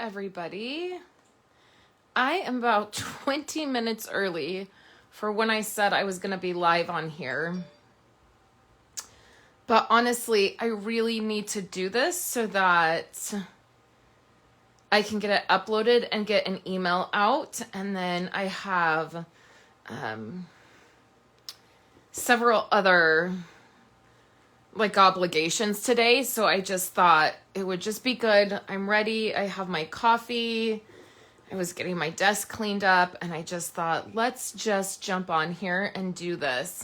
everybody. I am about 20 minutes early for when I said I was going to be live on here. But honestly, I really need to do this so that I can get it uploaded and get an email out. And then I have several other obligations today. So I just thought it would just be good. I'm ready. I have my coffee. I was getting my desk cleaned up and I just thought, let's just jump on here and do this.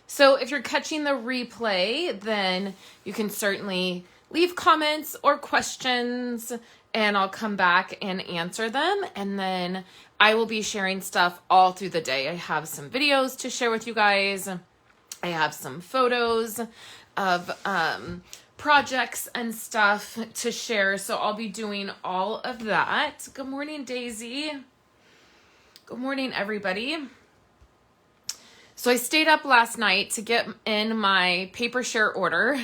So if you're catching the replay, then you can certainly leave comments or questions and I'll come back and answer them. And then I will be sharing stuff all through the day. I have some videos to share with you guys. I have some photos of projects and stuff to share. So I'll be doing all of that. Good morning, Daisy. Good morning, everybody. So I stayed up last night to get in my paper share order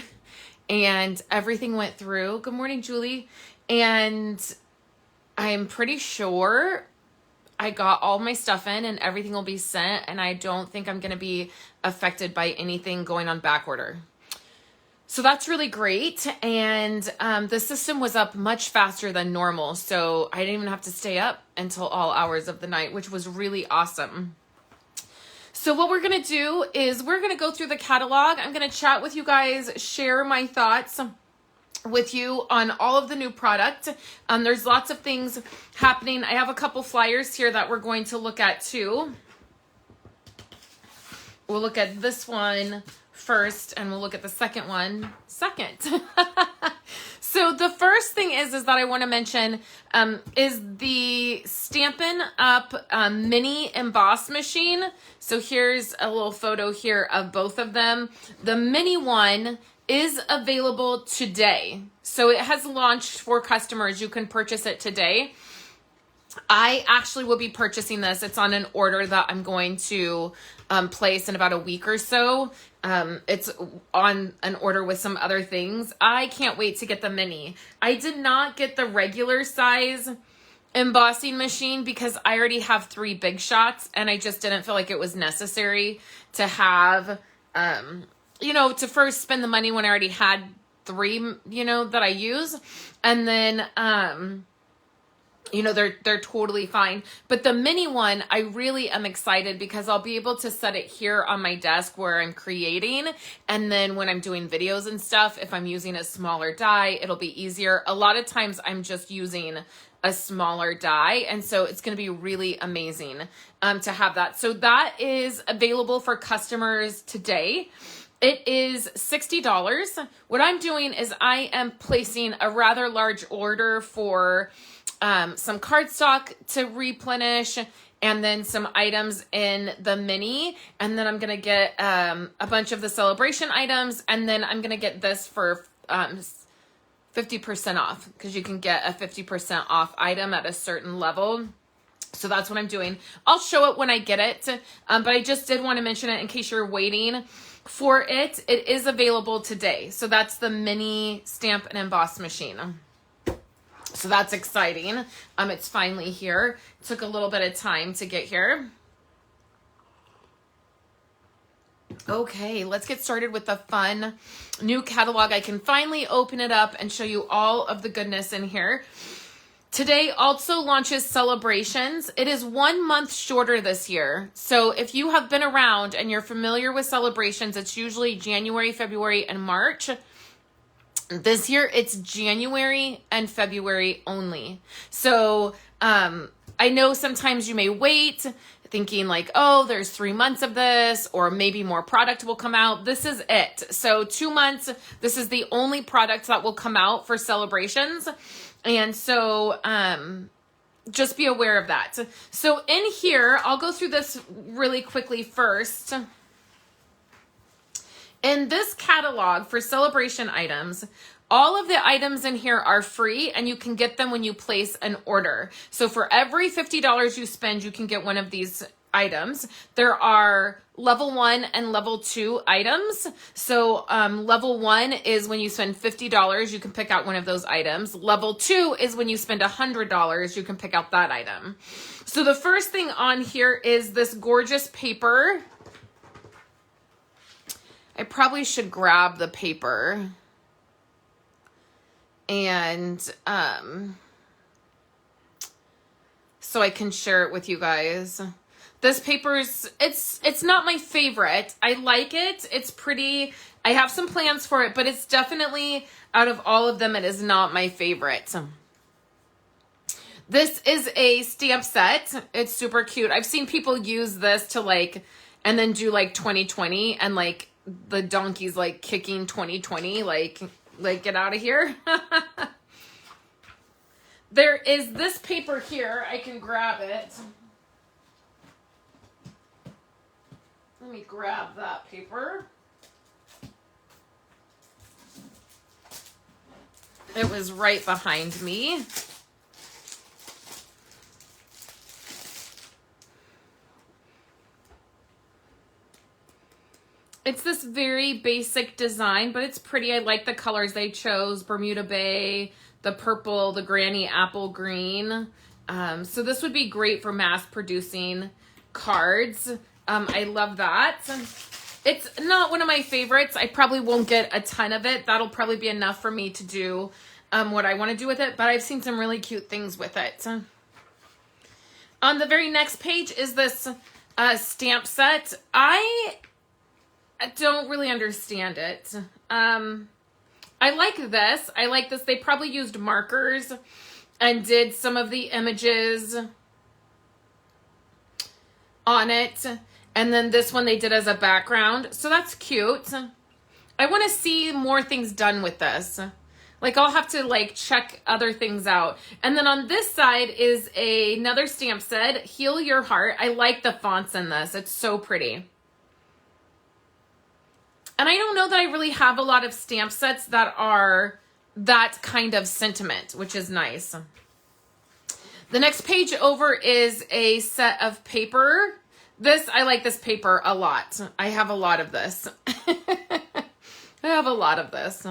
and everything went through. Good morning, Julie. And I'm pretty sure I got all my stuff in and everything will be sent. And I don't think I'm going to be affected by anything going on back order. So that's really great. And the system was up much faster than normal. So I didn't even have to stay up until all hours of the night, which was really awesome. So what we're going to do is we're going to go through the catalog. I'm going to chat with you guys, share my thoughts with you on all of the new product. There's lots of things happening. I have a couple flyers here that we're going to look at too. We'll look at this one first and we'll look at the second one second. So the first thing is that I want to mention is the Stampin Up mini emboss machine. So here's a little photo here of both of them. The mini one is available today. So it has launched for customers. You can purchase it today. I actually will be purchasing this. It's on an order that I'm going to place in about a week or so. It's on an order with some other things. I can't wait to get the mini. I did not get the regular size embossing machine because I already have 3 big shots and I just didn't feel like it was necessary to have, to first spend the money when I already had 3, that I use. And then, they're totally fine. But the mini one, I really am excited because I'll be able to set it here on my desk where I'm creating. And then when I'm doing videos and stuff, if I'm using a smaller die, it'll be easier. A lot of times I'm just using a smaller die. And so it's going to be really amazing to have that. So that is available for customers today. It is $60. What I'm doing is I am placing a rather large order for some cardstock to replenish and then some items in the mini. And then I'm going to get a bunch of the celebration items. And then I'm going to get this for 50% off because you can get a 50% off item at a certain level. So that's what I'm doing. I'll show it when I get it. But I just did want to mention it in case you're waiting for it. It is available today. So that's the mini stamp and emboss machine. So that's exciting. It's finally here. It took a little bit of time to get here. Okay, let's get started with the fun new catalog. I can finally open it up and show you all of the goodness in here. Today also launches Sale-A-Brations. It is 1 month shorter this year. So if you have been around and you're familiar with Sale-A-Brations, it's usually January, February, and March. This year, it's January and February only. So I know sometimes you may wait thinking like, oh, there's 3 months of this, or maybe more product will come out. This is it. So 2 months, this is the only product that will come out for Sale-A-Brations. And so just be aware of that. So in here, I'll go through this really quickly first. In this catalog for celebration items, all of the items in here are free and you can get them when you place an order. So for every $50 you spend, you can get one of these items. There are level 1 and level 2 items. So level 1 is when you spend $50, you can pick out one of those items. Level 2 is when you spend $100, you can pick out that item. So the first thing on here is this gorgeous paper. I probably should grab the paper and so I can share it with you guys. This paper's, it's not my favorite. I like it. It's pretty. I have some plans for it, but it's definitely, out of all of them, it is not my favorite. This is a stamp set. It's super cute. I've seen people use this to like, and then do like 2020 and like the donkey's like kicking 2020, like get out of here. There is this paper here. I can grab it. Let me grab that paper. It was right behind me. It's this very basic design, but it's pretty. I like the colors they chose. Bermuda Bay, the purple, the granny apple green. So this would be great for mass producing cards. I love that. It's not one of my favorites. I probably won't get a ton of it. That'll probably be enough for me to do what I want to do with it, but I've seen some really cute things with it. On the very next page is this stamp set. I don't really understand it. I like this. I like this. They probably used markers and did some of the images on it. And then this one they did as a background. So that's cute. I want to see more things done with this. Like I'll have to like check other things out. And then on this side is another stamp set, Heal Your Heart. I like the fonts in this. It's so pretty. And I don't know that I really have a lot of stamp sets that are that kind of sentiment, which is nice. The next page over is a set of paper. I like this paper a lot. I have a lot of this. I have a lot of this.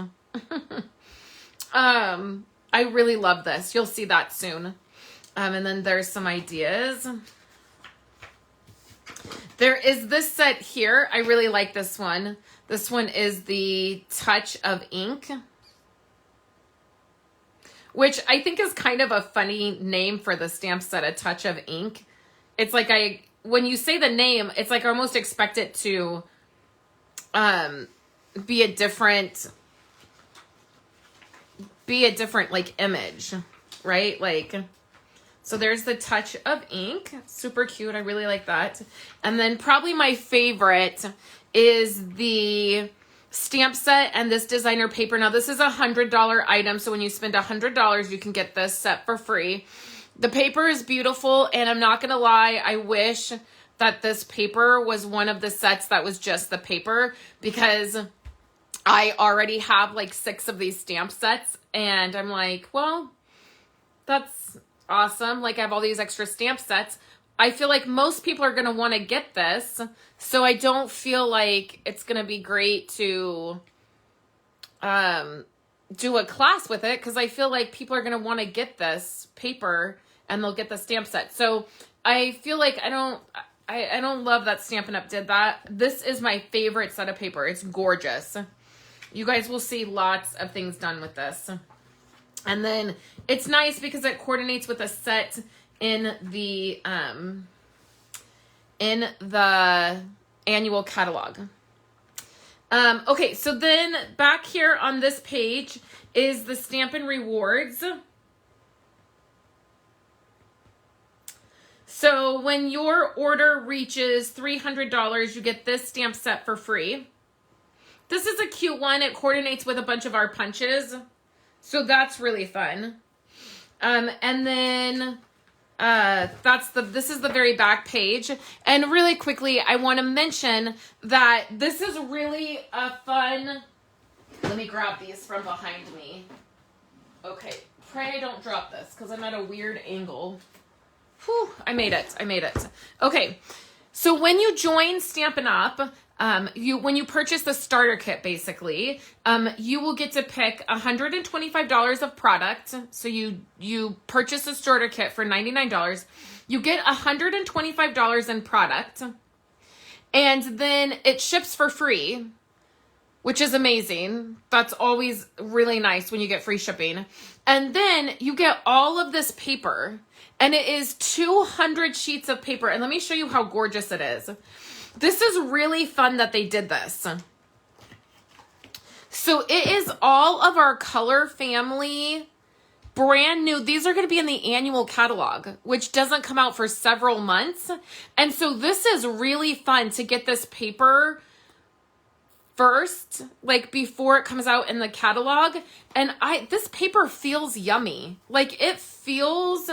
I really love this. You'll see that soon. And then there's some ideas. There is this set here. I really like this one. This one is the Touch of Ink, which I think is kind of a funny name for the stamp set, A Touch of Ink. It's like when you say the name, it's like I almost expect it to be a different like image, right? Like, so there's the Touch of Ink. Super cute. I really like that. And then probably my favorite is the stamp set and this designer paper. Now this is a $100 item. So when you spend $100, you can get this set for free. The paper is beautiful. And I'm not going to lie, I wish that this paper was one of the sets that was just the paper, because I already have like 6 of these stamp sets. And I'm like, well, that's awesome. Like I have all these extra stamp sets. I feel like most people are going to want to get this. So I don't feel like it's going to be great to do a class with it, because I feel like people are going to want to get this paper and they'll get the stamp set. So I feel like I don't love that Stampin' Up did that. This is my favorite set of paper. It's gorgeous. You guys will see lots of things done with this. And then it's nice because it coordinates with a set in the annual catalog. Okay, so then back here on this page is the Stampin' Rewards. So when your order reaches $300, you get this stamp set for free. This is a cute one. It coordinates with a bunch of our punches. So that's really fun. And then this is the very back page. And really quickly, I want to mention that this is really a fun, let me grab these from behind me. Okay, pray I don't drop this because I'm at a weird angle. Whew, I made it. Okay. So when you join Stampin' Up, when you purchase the starter kit, basically, you will get to pick $125 of product. So you purchase a starter kit for $99. You get $125 in product, and then it ships for free, which is amazing. That's always really nice when you get free shipping. And then you get all of this paper, and it is 200 sheets of paper. And let me show you how gorgeous it is. This is really fun that they did this. So it is all of our color family, brand new. These are going to be in the annual catalog, which doesn't come out for several months. And so this is really fun to get this paper first, like before it comes out in the catalog. And this paper feels yummy. Like it feels,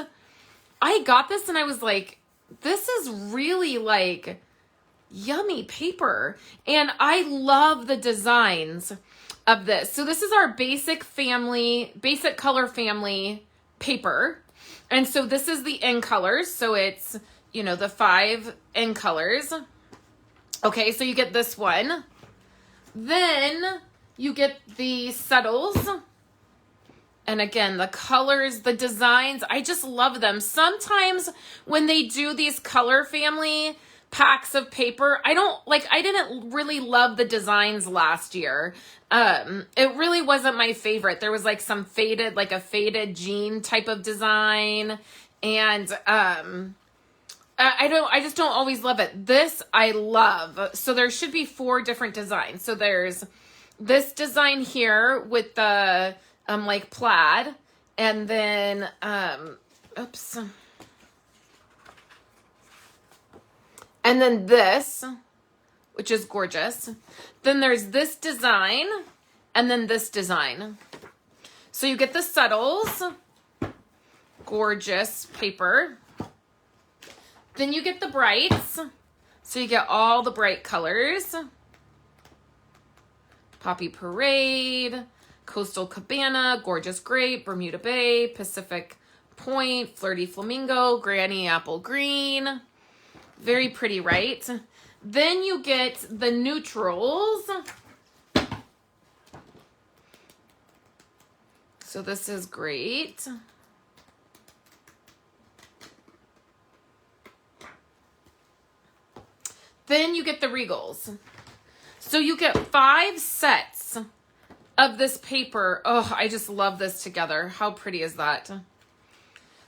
I got this and I was like, this is really like yummy paper. And I love the designs of this. So this is our basic color family paper. And so this is the in colors. So it's, the 5 in colors. Okay, so you get this one. Then you get the settles. And again, the colors, the designs, I just love them. Sometimes when they do these color family packs of paper, I didn't really love the designs last year. It really wasn't my favorite. There was like some faded, like a faded jean type of design. And, I just don't always love it. This I love. So there should be 4 different designs. So there's this design here with the, like plaid, and then, oops. And then this, which is gorgeous. Then there's this design, and then this design. So you get the settles, gorgeous paper. Then you get the brights. So you get all the bright colors. Poppy Parade, Coastal Cabana, Gorgeous Grape, Bermuda Bay, Pacific Point, Flirty Flamingo, Granny Apple Green. Very pretty, right? Then you get the neutrals. So this is great. Then you get the regals. So you get 5 sets of this paper. Oh, I just love this together. How pretty is that?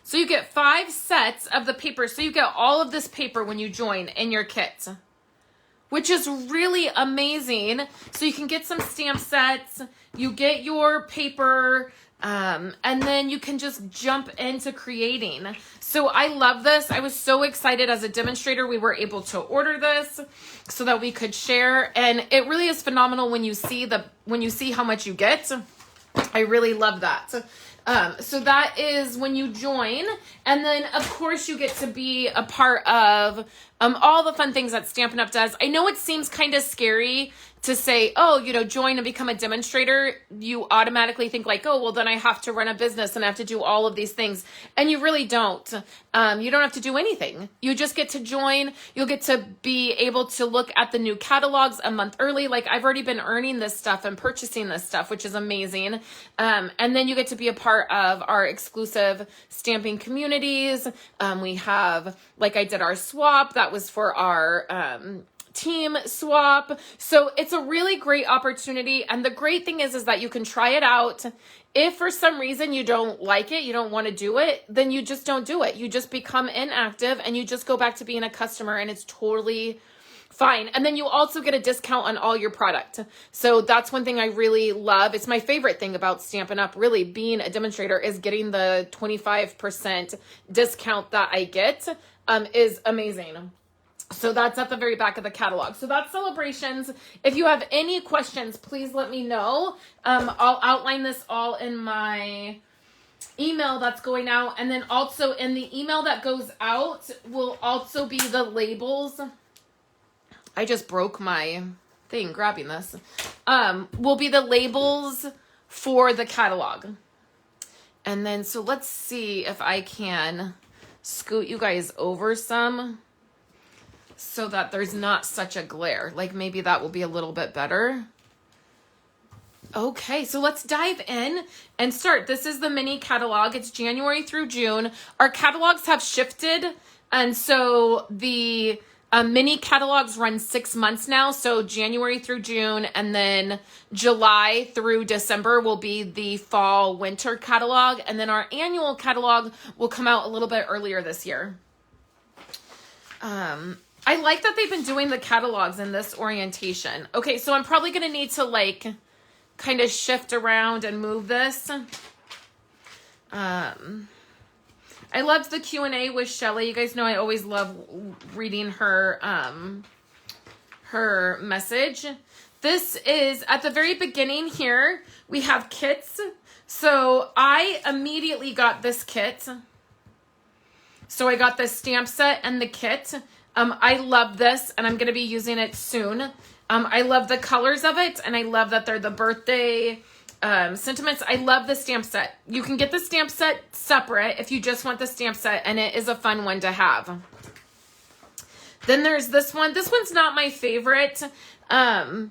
So you get 5 sets of the paper. So you get all of this paper when you join in your kit, which is really amazing. So you can get some stamp sets, you get your paper, and then you can just jump into creating. So I love this. I was so excited as a demonstrator. We were able to order this so that we could share. And it really is phenomenal when you see how much you get. I really love that. So that is when you join. And then of course you get to be a part of all the fun things that Stampin' Up does. I know it seems kind of scary to say, oh, join and become a demonstrator. You automatically think like, oh, well then I have to run a business and I have to do all of these things. And you really don't. You don't have to do anything. You just get to join. You'll get to be able to look at the new catalogs a month early. Like I've already been earning this stuff and purchasing this stuff, which is amazing. And then you get to be a part of our exclusive stamping communities. We have, like I did our swap. That was for our, team swap. So it's a really great opportunity. And the great thing is that you can try it out. If for some reason you don't like it, you don't want to do it, then you just don't do it. You just become inactive and you just go back to being a customer, and it's totally fine. And then you also get a discount on all your product. So that's one thing I really love. It's my favorite thing about Stampin' Up, really being a demonstrator, is getting the 25% discount that I get is amazing. So that's at the very back of the catalog. So that's Sale-A-Brations. If you have any questions, please let me know. I'll outline this all in my email that's going out. And then also in the email that goes out will also be the labels. I just broke my thing grabbing this. Will be the labels for the catalog. And then, so let's see if I can scoot you guys over some. so that there's not such a glare. Like maybe that will be a little bit better. Okay, so let's dive in and start. This is the mini catalog. It's January through June. Our catalogs have shifted, and so the mini catalogs run 6 months now. So January through June, and then July through December will be the fall winter catalog, and then our annual catalog will come out a little bit earlier this year. I like that they've been doing the catalogs in this orientation. Okay, so I'm probably going to need to like kind of shift around and move this. I loved the Q&A with Shelly. You guys know I always love reading her her message. This is at the very beginning here. We have kits. So I immediately got this kit. So I got the stamp set and the kit. I love this, and I'm going to be using it soon. I love the colors of it, and I love that they're the birthday sentiments. I love the stamp set. You can get the stamp set separate if you just want the stamp set, and it is a fun one to have. Then there's this one. This one's not my favorite, but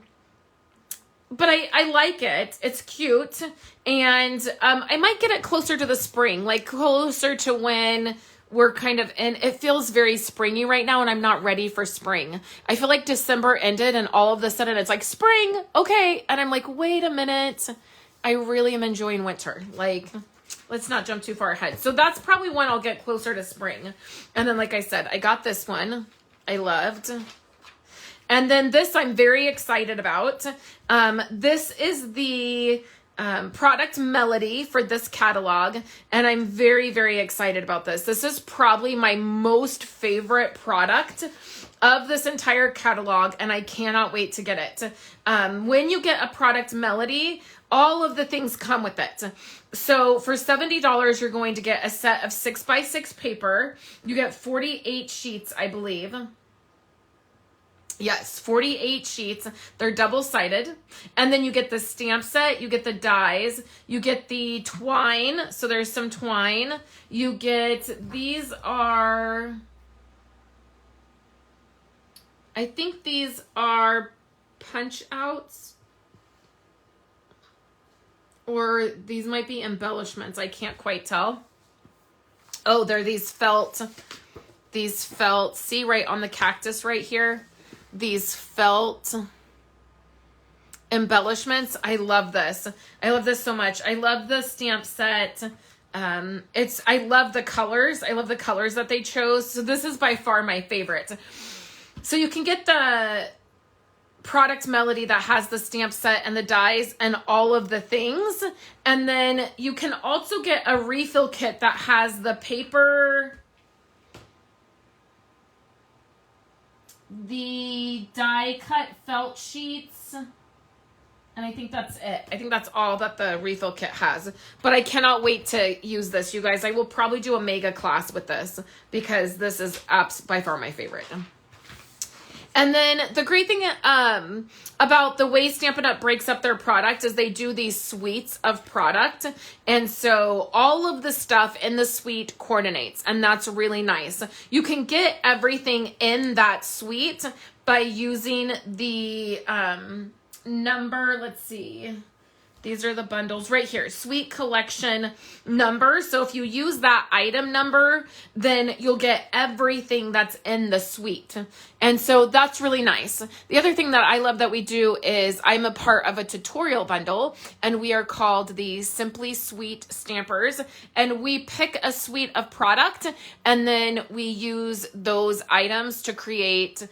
I like it. It's cute, and I might get it closer to the spring, like closer to when we're kind of in, it feels very springy right now, and I'm not ready for spring. I feel like December ended and all of a sudden it's like spring, okay. And I'm like, wait a minute. I really am enjoying winter. Like, let's not jump too far ahead. So that's probably when I'll get closer to spring. And then, like I said, I got this one. I loved. And then this I'm very excited about. This is the product melody for this catalog, and I'm very, very excited about this. This is probably my most favorite product of this entire catalog, and I cannot wait to get it. When you get a product melody, all of the things come with it. So for $70, you're going to get a set of 6x6 paper. You get 48 sheets, I believe. Yes, 48 sheets. They're double-sided. And then you get the stamp set, you get the dies, you get the twine. So there's some twine. You get, these are, I think these are punch outs. Or these might be embellishments. I can't quite tell. Oh, they're these felt, see right on the cactus right here? These felt embellishments. I love this. I love this so much. I love the stamp set. I love the colors. I love the colors that they chose. So this is by far my favorite. So you can get the product melody that has the stamp set and the dies and all of the things. And then you can also get a refill kit that has the paper, the die cut felt sheets, and I think that's it. I think that's all that the refill kit has. But I cannot wait to use this, you guys. I will probably do a mega class with this because this is by far my favorite. And then the great thing about the way Stampin' Up! Breaks up their product is they do these suites of product. And so all of the stuff in the suite coordinates, and that's really nice. You can get everything in that suite by using the number, let's see. These are the bundles right here, suite collection number. So if you use that item number, then you'll get everything that's in the suite. And so that's really nice. The other thing that I love that we do is I'm a part of a tutorial bundle, and we are called the Simply Sweet Stampers. And we pick a suite of product, and then we use those items to create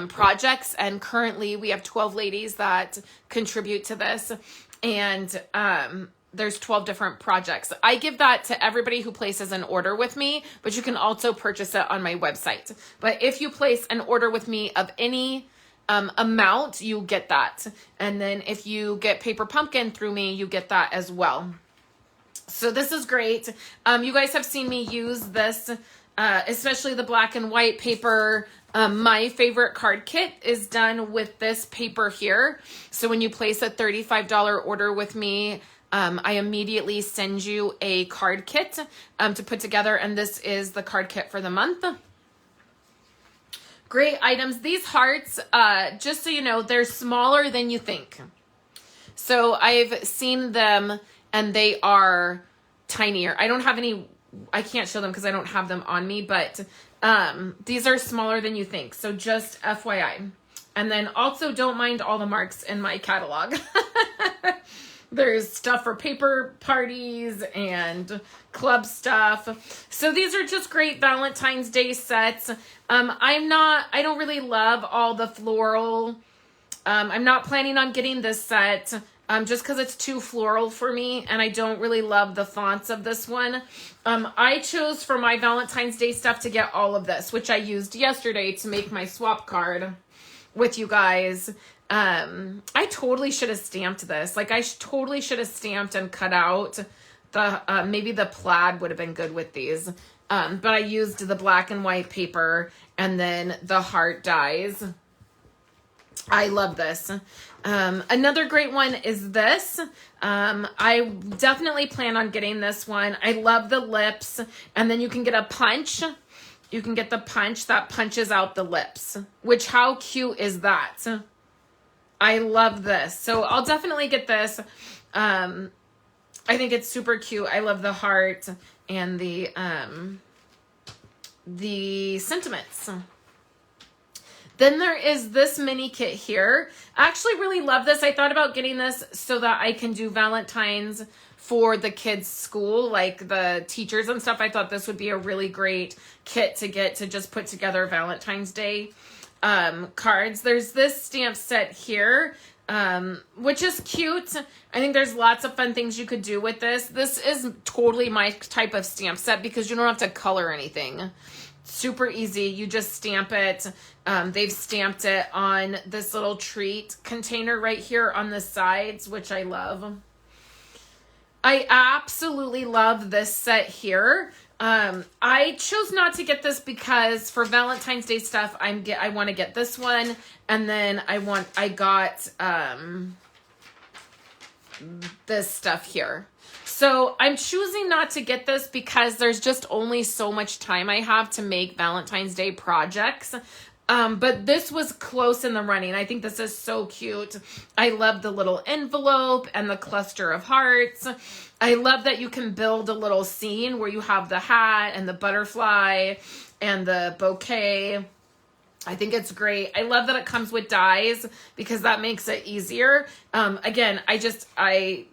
projects. And currently we have 12 ladies that contribute to this. And there's 12 different projects. I give that to everybody who places an order with me, but you can also purchase it on my website. But if you place an order with me of any amount, you get that. And then if you get Paper Pumpkin through me, you get that as well. So this is great. You guys have seen me use this, especially the black and white paper. My favorite card kit is done with this paper here. So when you place a $35 order with me, I immediately send you a card kit to put together. And this is the card kit for the month. Great items. These hearts, just so you know, they're smaller than you think. So I've seen them and they are tinier. I don't have any, I can't show them because I don't have them on me, but these are smaller than you think. So just FYI. And then also don't mind all the marks in my catalog. There's stuff for paper parties and club stuff. So these are just great Valentine's Day sets. I don't really love all the floral. I'm not planning on getting this set just because it's too floral for me and I don't really love the fonts of this one. I chose for my Valentine's Day stuff to get all of this, which I used yesterday to make my swap card with you guys. I totally should have stamped this. Like I totally should have stamped and cut out the, maybe the plaid would have been good with these. But I used the black and white paper and then the heart dies. I love this. Another great one is this. I definitely plan on getting this one. I love the lips and then you can get a punch. You can get the punch that punches out the lips, which how cute is that? I love this. So I'll definitely get this. I think it's super cute. I love the heart and the sentiments. Then there is this mini kit here. I actually really love this. I thought about getting this so that I can do Valentine's for the kids' school, like the teachers and stuff. I thought this would be a really great kit to get to just put together Valentine's Day cards. There's this stamp set here, which is cute. I think there's lots of fun things you could do with this. This is totally my type of stamp set because you don't have to color anything. Super easy. You just stamp it. They've stamped it on this little treat container right here on the sides, which I love. I absolutely love this set here. I chose not to get this because for Valentine's Day stuff, I want to get this one. And then I got this stuff here. So I'm choosing not to get this because there's just only so much time I have to make Valentine's Day projects. But this was close in the running. I think this is so cute. I love the little envelope and the cluster of hearts. I love that you can build a little scene where you have the hat and the butterfly and the bouquet. I think it's great. I love that it comes with dies because that makes it easier. Again, I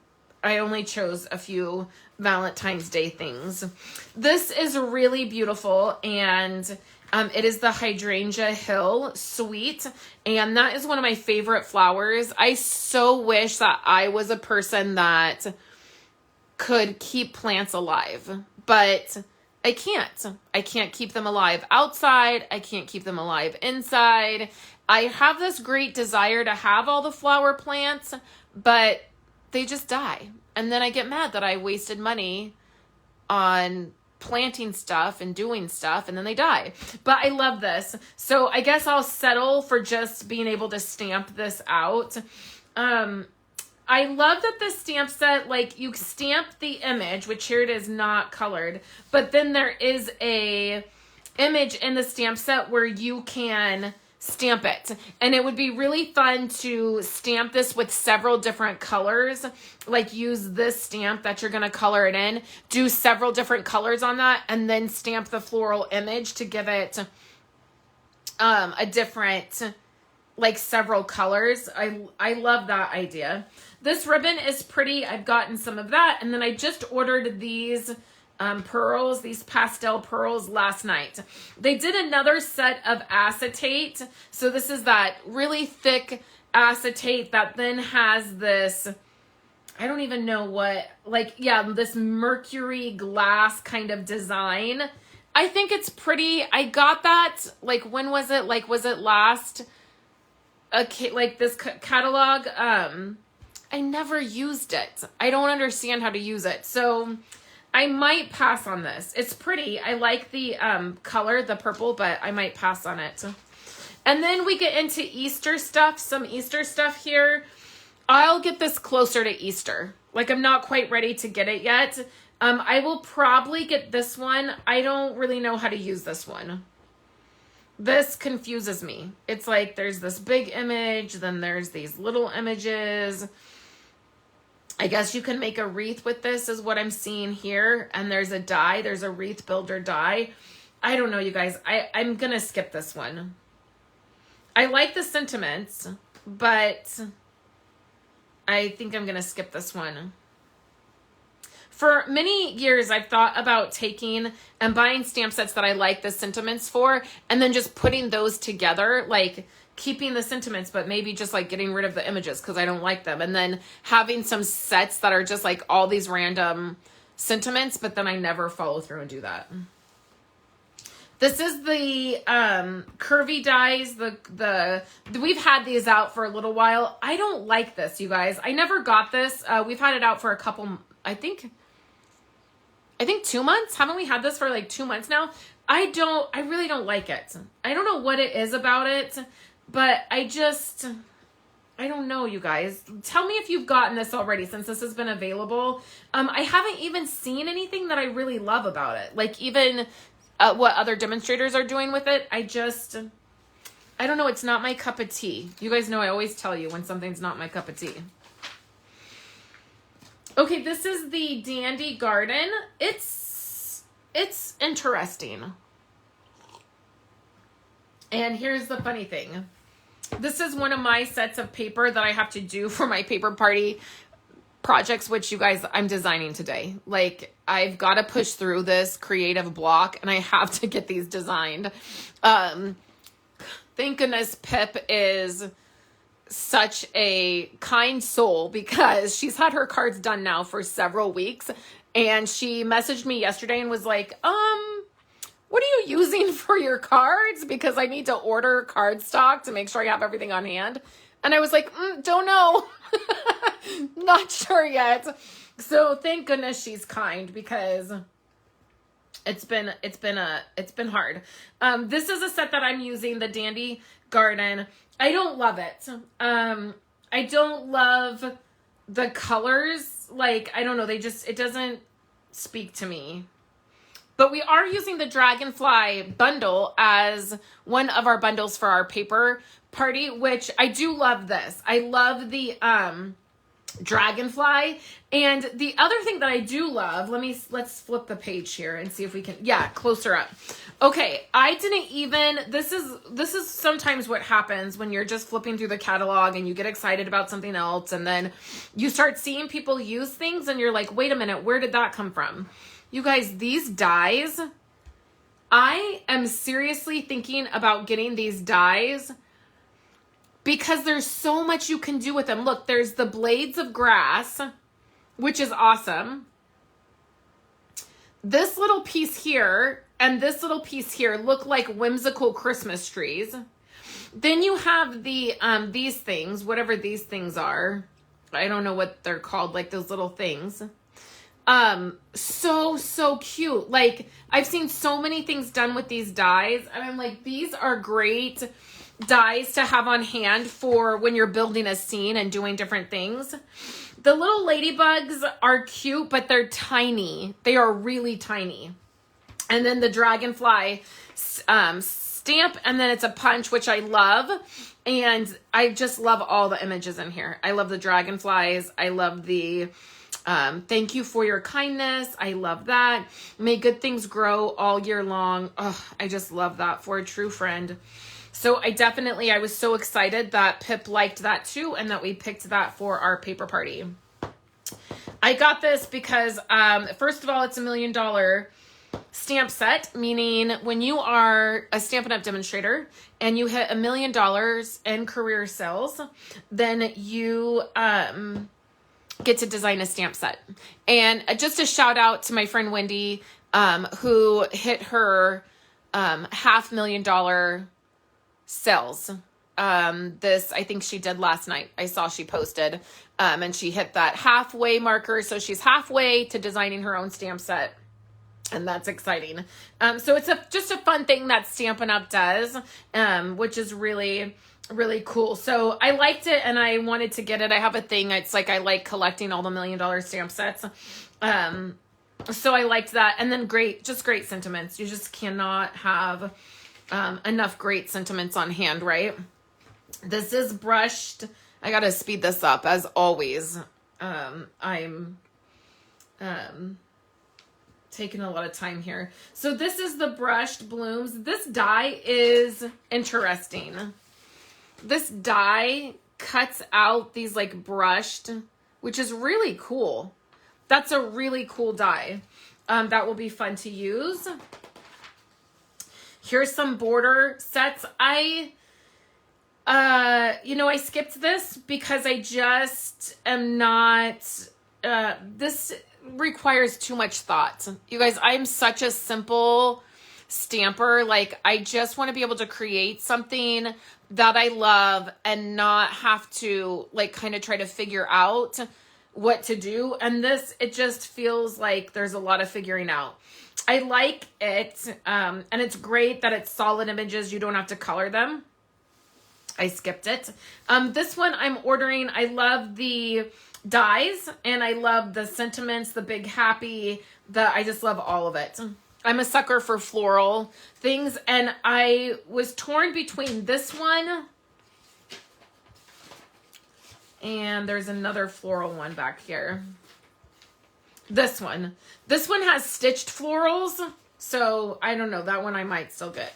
only chose a few Valentine's Day things. This is really beautiful and it is the Hydrangea Hill Sweet, and that is one of my favorite flowers. I so wish that I was a person that could keep plants alive, but I can't. I can't keep them alive outside. I can't keep them alive inside. I have this great desire to have all the flower plants, but they just die. And then I get mad that I wasted money on planting stuff and doing stuff and then they die. But I love this. So I guess I'll settle for just being able to stamp this out. I love that this stamp set, like you stamp the image, which here it is not colored, but then there is a image in the stamp set where you can stamp it. And it would be really fun to stamp this with several different colors, like use this stamp that you're going to color it in, do several different colors on that, and then stamp the floral image to give it a different, like several colors. I love that idea. This ribbon is pretty. I've gotten some of that. And then I just ordered these pearls, these pastel pearls last night. They did another set of acetate. So this is that really thick acetate that then has this, I don't even know what, like, yeah, this mercury glass kind of design. I think it's pretty. I got that, like, when was it? Like, was it last, like this catalog? I never used it. I don't understand how to use it. So I might pass on this. It's pretty. I like the color, the purple, but I might pass on it. And then we get into Easter stuff, some Easter stuff here. I'll get this closer to Easter. Like I'm not quite ready to get it yet. I will probably get this one. I don't really know how to use this one. This confuses me. It's like there's this big image, then there's these little images. I guess you can make a wreath with this is what I'm seeing here. And there's a die. There's a wreath builder die. I don't know, you guys. I'm going to skip this one. I like the sentiments, but I think I'm going to skip this one. For many years, I've thought about taking and buying stamp sets that I like the sentiments for, and then just putting those together, like keeping the sentiments, but maybe just like getting rid of the images because I don't like them. And then having some sets that are just like all these random sentiments, but then I never follow through and do that. This is the curvy dies. We've had these out for a little while. I don't like this, you guys. I never got this. We've had it out for a couple, I think 2 months. Haven't we had this for like 2 months now? I really don't like it. I don't know what it is about it, but I don't know, you guys. Tell me if you've gotten this already since this has been available. I haven't even seen anything that I really love about it. Like even what other demonstrators are doing with it. I don't know. It's not my cup of tea. You guys know I always tell you when something's not my cup of tea. Okay, this is the Dandy Garden. It's interesting. And here's the funny thing. This is one of my sets of paper that I have to do for my paper party projects, which you guys, I'm designing today. Like, I've got to push through this creative block and I have to get these designed. Thank goodness Pip is such a kind soul because she's had her cards done now for several weeks, and she messaged me yesterday and was like, what are you using for your cards? Because I need to order cardstock to make sure I have everything on hand. And I was like, don't know. Not sure yet. So thank goodness she's kind because it's been hard. This is a set that I'm using, the Dandy Garden. I don't love it. I don't love the colors. Like, I don't know. It doesn't speak to me. But we are using the Dragonfly bundle as one of our bundles for our paper party, which I do love this. I love the Dragonfly. And the other thing that I do love, let's flip the page here and see if we can, closer up. Okay, this is sometimes what happens when you're just flipping through the catalog and you get excited about something else and then you start seeing people use things and you're like, wait a minute, where did that come from? You guys, these dies, I am seriously thinking about getting these dies because there's so much you can do with them. Look, there's the blades of grass, which is awesome. This little piece here and this little piece here look like whimsical Christmas trees. Then you have these things, whatever these things are. I don't know what they're called, like those little things. So cute. Like, I've seen so many things done with these dies, and I'm like, these are great dies to have on hand for when you're building a scene and doing different things. The little ladybugs are cute, but they're tiny. They are really tiny. And then the Dragonfly stamp, and then it's a punch, which I love. And I just love all the images in here. I love the dragonflies. I love the thank you for your kindness. I love that. May good things grow all year long. Oh, I just love that for a true friend. So I was so excited that Pip liked that too, and that we picked that for our paper party. I got this because, first of all, it's $1 million stamp set, meaning when you are a Stampin' Up demonstrator and you hit $1 million in career sales, then you get to design a stamp set. And just a shout out to my friend Wendy, who hit her $500,000 sales. This, I think she did last night. I saw she posted, and she hit that halfway marker. So she's halfway to designing her own stamp set. And that's exciting. So it's just a fun thing that Stampin' Up does, which is really, really cool. So I liked it and I wanted to get it. I have a thing. It's like, I like collecting all the $1 million stamp sets. So I liked that. And then great sentiments. You just cannot have enough great sentiments on hand, right? This is brushed. I gotta speed this up as always. I'm taking a lot of time here. So this is the brushed blooms. This die is interesting. This die cuts out these like brushed, which is really cool. That's a really cool die. That will be fun to use. Here's some border sets. I skipped this because I just am not, this requires too much thought. You guys, I'm such a simple stamper. Like, I just want to be able to create something that I love and not have to like kind of try to figure out what to do. And this, it just feels like there's a lot of figuring out. I like it. And it's great that it's solid images. You don't have to color them. I skipped it. This one I'm ordering. I love the dies and I love the sentiments, the big happy, I just love all of it. I'm a sucker for floral things, and I was torn between this one and there's another floral one back here. This one has stitched florals, so I don't know, that one I might still get.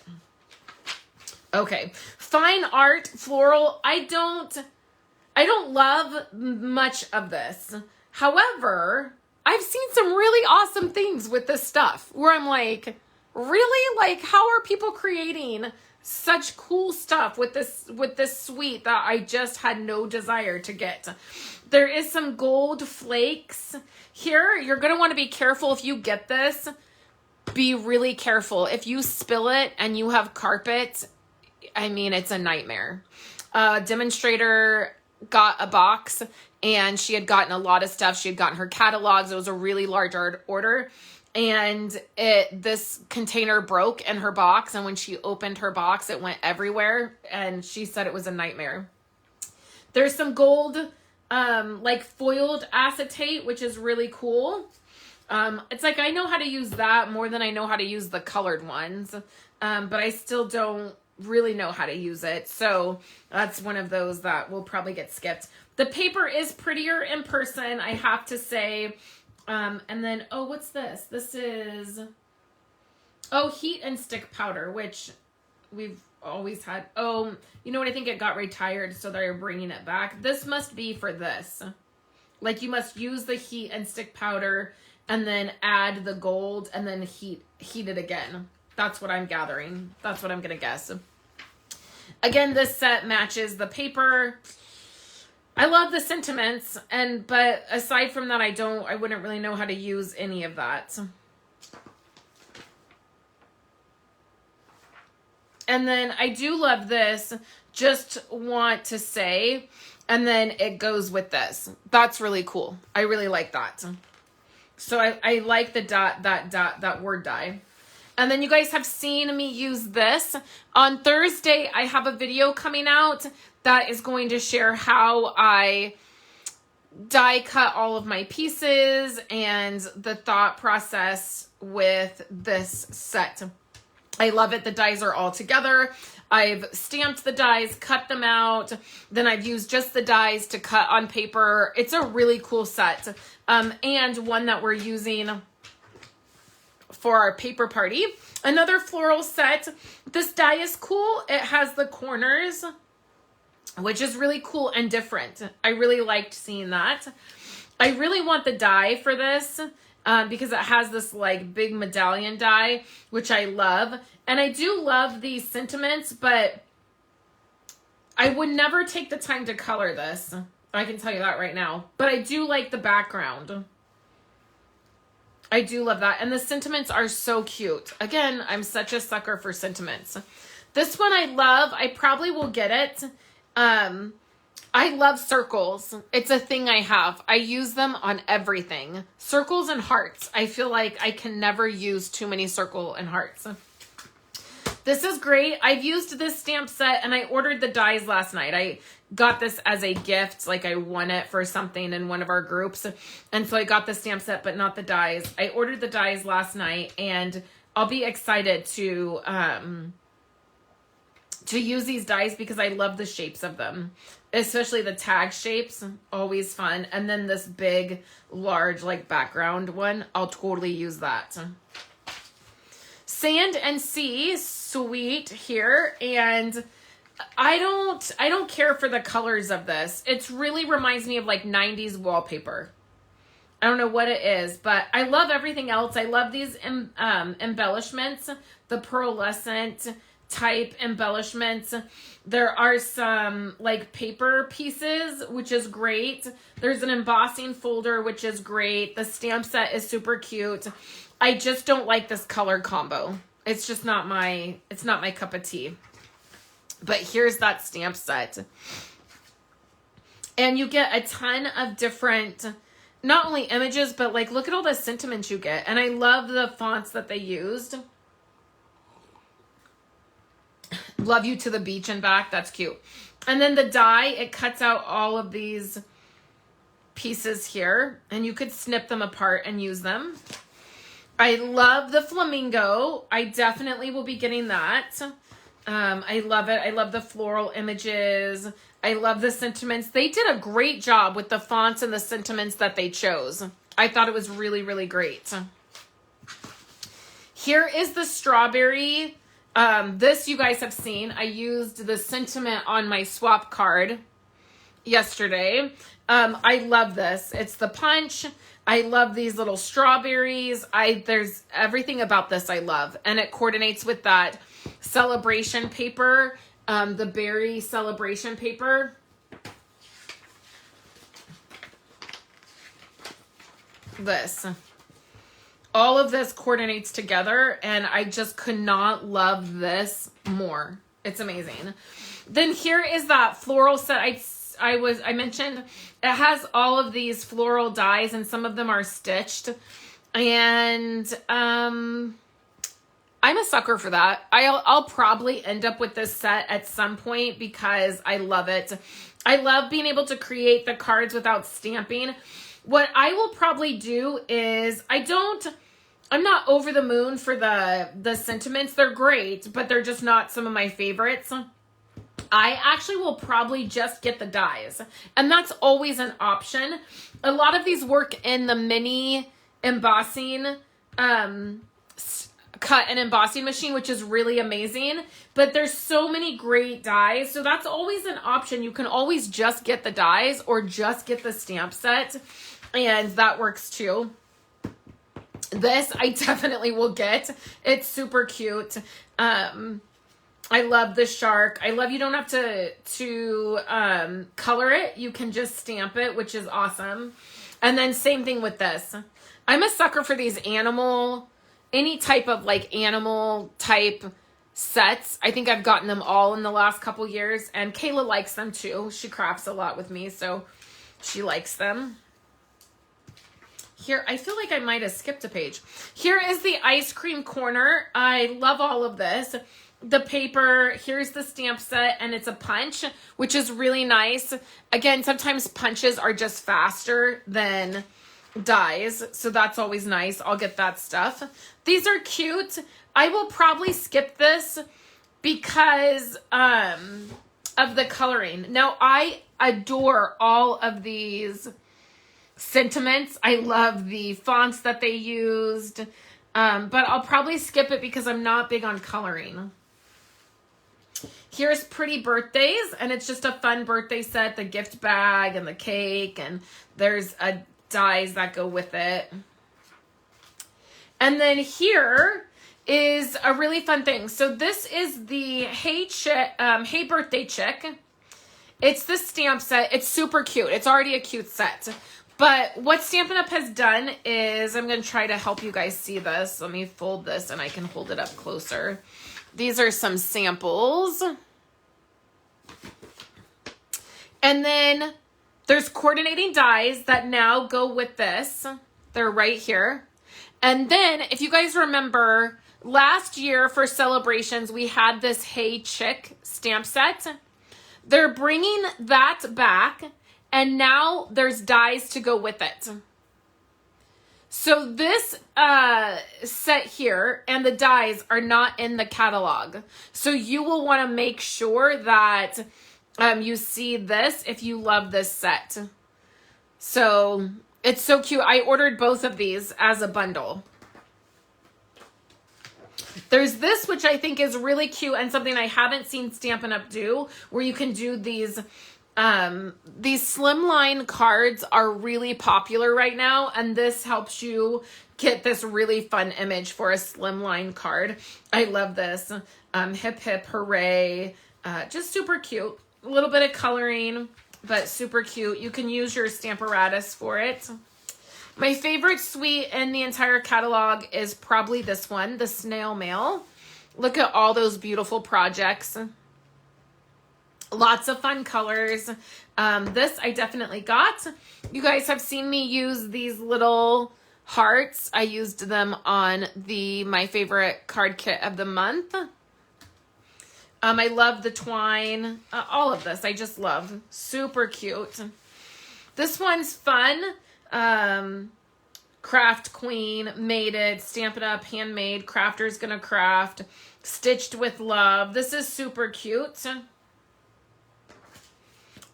Okay, fine art floral. I don't love much of this. However, I've seen some really awesome things with this stuff where I'm like, really? Like, how are people creating such cool stuff with this suite that I just had no desire to get? There is some gold flakes here. You're going to want to be careful if you get this. Be really careful. If you spill it and you have carpet, I mean, it's a nightmare. Demonstrator got a box and she had gotten a lot of stuff. She had gotten her catalogs. It was a really large order. And this container broke in her box. And when she opened her box, it went everywhere. And she said it was a nightmare. There's some gold, like foiled acetate, which is really cool. It's like, I know how to use that more than I know how to use the colored ones. But I still don't really know how to use it. So that's one of those that will probably get skipped. The paper is prettier in person, I have to say. And then, oh, what's this? This is, heat and stick powder, which we've always had. Oh, you know what? I think it got retired, so they're bringing it back. This must be for this. Like, you must use the heat and stick powder and then add the gold and then heat it again. That's what I'm gathering. That's what I'm going to guess. Again, this set matches the paper. I love the sentiments, but aside from that, I wouldn't really know how to use any of that. And then I do love this, just want to say, and then it goes with this. That's really cool. I really like that. So I like the that word die. And then you guys have seen me use this. On Thursday, I have a video coming out that is going to share how I die cut all of my pieces and the thought process with this set. I love it. The dies are all together. I've stamped the dies, cut them out. Then I've used just the dies to cut on paper. It's a really cool set. And one that we're using for our paper party. Another floral set. This die is cool. It has the corners, which is really cool and different. I really liked seeing that. I really want the die for this because it has this like big medallion die, which I love. And I do love these sentiments, but I would never take the time to color this. I can tell you that right now. But I do like the background. I do love that. And the sentiments are so cute. Again, I'm such a sucker for sentiments. This one I love. I probably will get it. I love circles. It's a thing I have. I use them on everything. Circles and hearts. I feel like I can never use too many circle and hearts. This is great. I've used this stamp set and I ordered the dies last night. I got this as a gift, like I won it for something in one of our groups. And so I got the stamp set, but not the dies. I ordered the dies last night and I'll be excited to to use these dies because I love the shapes of them, especially the tag shapes, always fun. And then this big, large, like background one, I'll totally use that. Sand and Sea, sweet here. And I don't care for the colors of this. It really reminds me of like 90s wallpaper. I don't know what it is, but I love everything else. I love these embellishments, the pearlescent type embellishments. There are some like paper pieces, which is great. There's an embossing folder, which is great. The stamp set is super cute. I just don't like this color combo. It's just not it's not my cup of tea. But here's that stamp set. And you get a ton of different, not only images, but like, look at all the sentiments you get. And I love the fonts that they used. Love you to the beach and back. That's cute. And then the die, it cuts out all of these pieces here. And you could snip them apart and use them. I love the flamingo. I definitely will be getting that. I love it. I love the floral images. I love the sentiments. They did a great job with the fonts and the sentiments that they chose. I thought it was really, really great. Here is the strawberry. This you guys have seen. I used the sentiment on my swap card yesterday. I love this. It's the punch. I love these little strawberries. There's everything about this I love. And it coordinates with that celebration paper, the berry celebration paper. This. All of this coordinates together, and I just could not love this more. It's amazing. Then here is that floral set I mentioned. It has all of these floral dies, and some of them are stitched. And I'm a sucker for that. I'll probably end up with this set at some point because I love it. I love being able to create the cards without stamping. What I will probably do is I'm not over the moon for the sentiments. They're great, but they're just not some of my favorites. I actually will probably just get the dies, and that's always an option. A lot of these work in the mini embossing, cut and embossing machine, which is really amazing, but there's so many great dies. So that's always an option. You can always just get the dies or just get the stamp set, and that works too. This I definitely will get. It's super cute. I love the shark. I love you don't have to color it. You can just stamp it, which is awesome. And then same thing with this. I'm a sucker for these any type of like animal type sets. I think I've gotten them all in the last couple years, and Kayla likes them too. She crafts a lot with me, so she likes them. Here, I feel like I might have skipped a page. Here is the ice cream corner. I love all of this. The paper, here's the stamp set, and it's a punch, which is really nice. Again, sometimes punches are just faster than dies, so that's always nice. I'll get that stuff. These are cute. I will probably skip this because of the coloring. Now, I adore all of these sentiments. I love the fonts that they used, but I'll probably skip it because I'm not big on coloring. Here's Pretty Birthdays, and it's just a fun birthday set, the gift bag and the cake, and there's dies that go with it. And then here is a really fun thing. So this is the Hey Birthday Chick. It's the stamp set. It's super cute. It's already a cute set. But what Stampin' Up has done is, I'm going to try to help you guys see this. Let me fold this and I can hold it up closer. These are some samples. And then there's coordinating dies that now go with this. They're right here. And then, if you guys remember, last year for Celebrations, we had this Hey Chick stamp set. They're bringing that back, and now there's dies to go with it. So this set here and the dies are not in the catalog. So you will want to make sure that you see this if you love this set. So it's so cute. I ordered both of these as a bundle. There's this, which I think is really cute and something I haven't seen Stampin' Up do, where you can do these slimline cards are really popular right now, and this helps you get this really fun image for a slimline card. I love this. Hip hip hooray. Just super cute. A little bit of coloring, but super cute. You can use your Stamparatus for it. My favorite suite in the entire catalog is probably this one, the Snail Mail. Look at all those beautiful projects. Lots of fun colors. This I definitely got. You guys have seen me use these little hearts. I used them on my favorite card kit of the month. I love the twine. All of this I just love. Super cute. This one's fun. Craft Queen made it. Stampin' Up, handmade. Crafter's gonna craft. Stitched with love. This is super cute.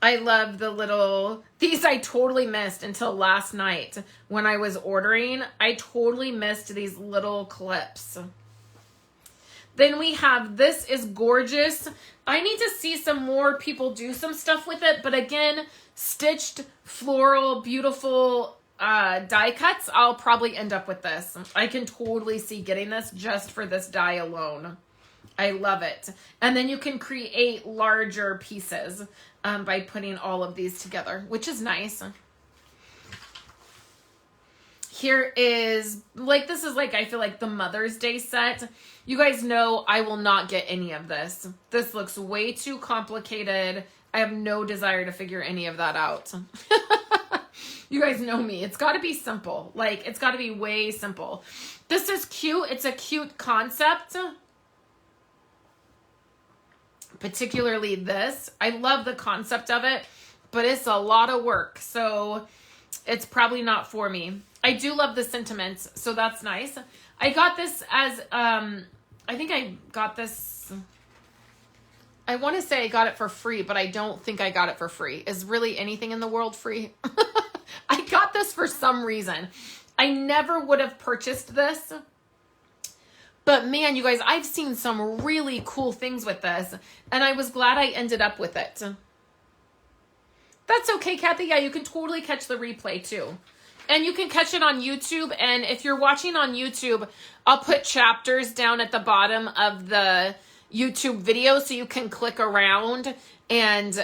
I love the little, these I totally missed until last night when I was ordering. I totally missed these little clips. Then we have, this is gorgeous. I need to see some more people do some stuff with it. But again, stitched, floral, beautiful die cuts. I'll probably end up with this. I can totally see getting this just for this die alone. I love it. And then you can create larger pieces by putting all of these together, which is nice. Here is, like, this is like, I feel like the Mother's Day set. You guys know I will not get any of this. This looks way too complicated. I have no desire to figure any of that out. You guys know me. It's got to be simple. Like, it's got to be way simple. This is cute. It's a cute concept. Particularly this. I love the concept of it, but it's a lot of work. So it's probably not for me. I do love the sentiments, so that's nice. I got this as, I think I got this, I want to say I got it for free, but I don't think I got it for free. Is really anything in the world free? I got this for some reason. I never would have purchased this. But man, you guys, I've seen some really cool things with this, and I was glad I ended up with it. That's okay, Kathy. Yeah, you can totally catch the replay too. And you can catch it on YouTube. And if you're watching on YouTube, I'll put chapters down at the bottom of the YouTube video so you can click around. And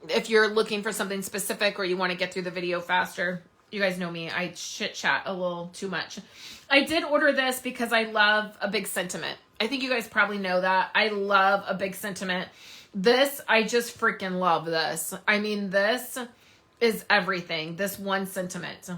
if you're looking for something specific or you want to get through the video faster, you guys know me. I chit chat a little too much. I did order this because I love a big sentiment. I think you guys probably know that. I love a big sentiment. This, I just freaking love this. I mean, this is everything. This one sentiment.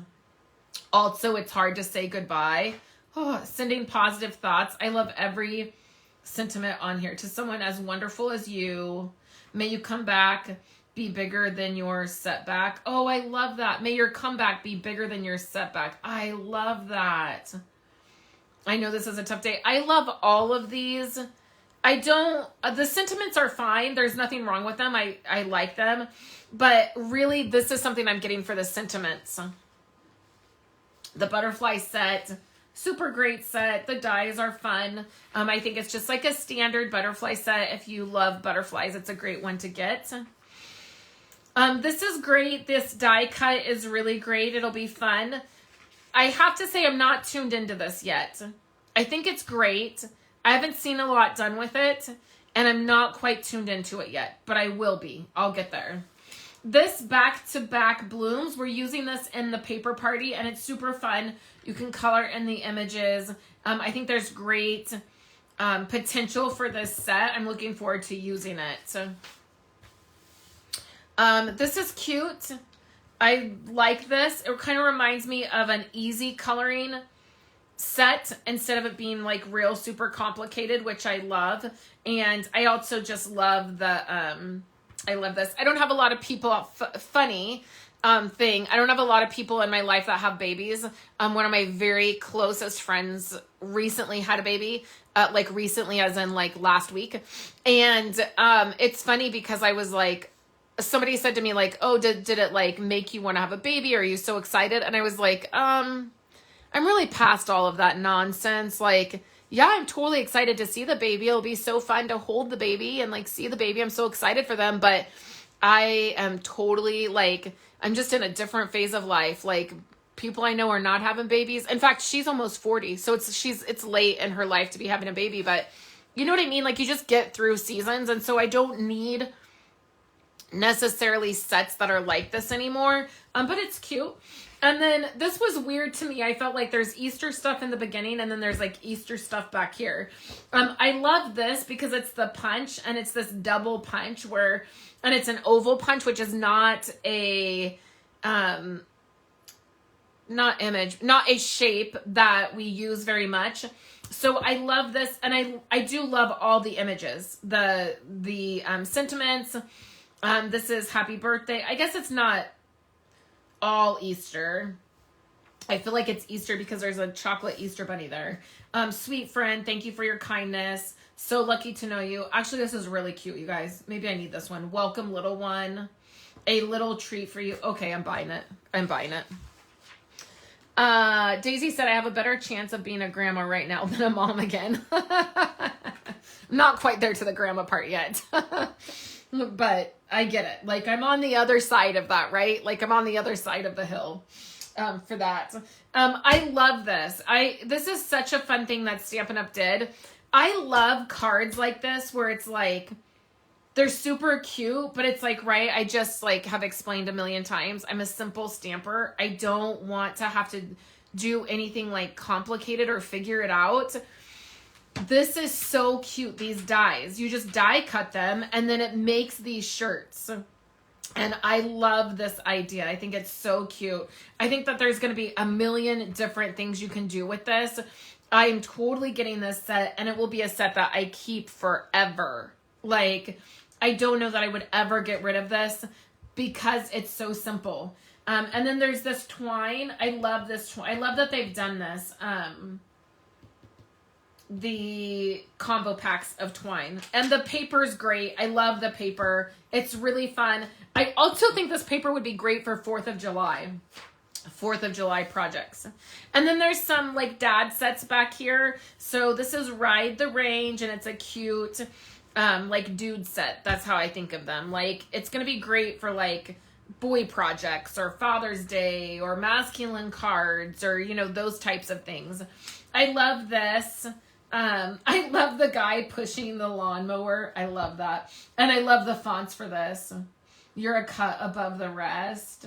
Also, it's hard to say goodbye. Oh, sending positive thoughts. I love every sentiment on here. To someone as wonderful as you, may you come back, be bigger than your setback. Oh, I love that. May your comeback be bigger than your setback. I love that. I know this is a tough day. I love all of these. I don't, the sentiments are fine. There's nothing wrong with them. I like them. But really, this is something I'm getting for the sentiments. The butterfly set, super great set. The dies are fun. I think it's just like a standard butterfly set. If you love butterflies, it's a great one to get. This is great. This die cut is really great. It'll be fun. I have to say I'm not tuned into this yet. I think it's great. I haven't seen a lot done with it, and I'm not quite tuned into it yet, but I will be. I'll get there. This back-to-back blooms, we're using this in the paper party, and it's super fun. You can color in the images. I think there's great potential for this set. I'm looking forward to using it. This is cute. I like this. It kind of reminds me of an easy coloring set instead of it being like real super complicated, which I love. And I also just love the I love this. I don't have a lot of people funny thing. I don't have a lot of people in my life that have babies. One of my very closest friends recently had a baby, like recently as in like last week. And it's funny because I was like, somebody said to me like, oh, did it like make you want to have a baby? Are you so excited? And I was like, I'm really past all of that nonsense. Like, yeah, I'm totally excited to see the baby. It'll be so fun to hold the baby and like see the baby. I'm so excited for them. But I am totally like, I'm just in a different phase of life. Like, people I know are not having babies. In fact, she's almost 40. So it's late in her life to be having a baby, but you know what I mean? Like, you just get through seasons. And so I don't need necessarily sets that are like this anymore. But it's cute. And then this was weird to me. I felt like there's Easter stuff in the beginning and then there's like Easter stuff back here. I love this because it's the punch and it's this double punch and it's an oval punch, which is not a, not a shape that we use very much. So I love this. And I do love all the images, the sentiments. This is happy birthday. I guess it's not all Easter. I feel like it's Easter because there's a chocolate Easter bunny there. Sweet friend, thank you for your kindness. So lucky to know you. Actually, this is really cute, you guys. Maybe I need this one. Welcome, little one. A little treat for you. Okay, I'm buying it. Daisy said, I have a better chance of being a grandma right now than a mom again. Not quite there to the grandma part yet. But I get it. Like, I'm on the other side of that, right? Like, I'm on the other side of the hill for that. I love this. This is such a fun thing that Stampin' Up did. I love cards like this where it's like, they're super cute, but it's like, right, I just like have explained a million times. I'm a simple stamper. I don't want to have to do anything like complicated or figure it out. This is so cute, these dies. You just die cut them and then it makes these shirts. And I love this idea. I think it's so cute. I think that there's going to be a million different things you can do with this. I am totally getting this set and it will be a set that I keep forever. Like, I don't know that I would ever get rid of this because it's so simple. And then there's this twine. I love this twine. I love that they've done this. The combo packs of twine. And the paper's great. I love the paper. It's really fun. I also think this paper would be great for 4th of July. 4th of July projects. And then there's some like dad sets back here. So this is Ride the Range and it's a cute like dude set. That's how I think of them. Like, it's going to be great for like boy projects or Father's Day or masculine cards or, you know, those types of things. I love this. I love the guy pushing the lawnmower. I love that. And I love the fonts for this. You're a cut above the rest.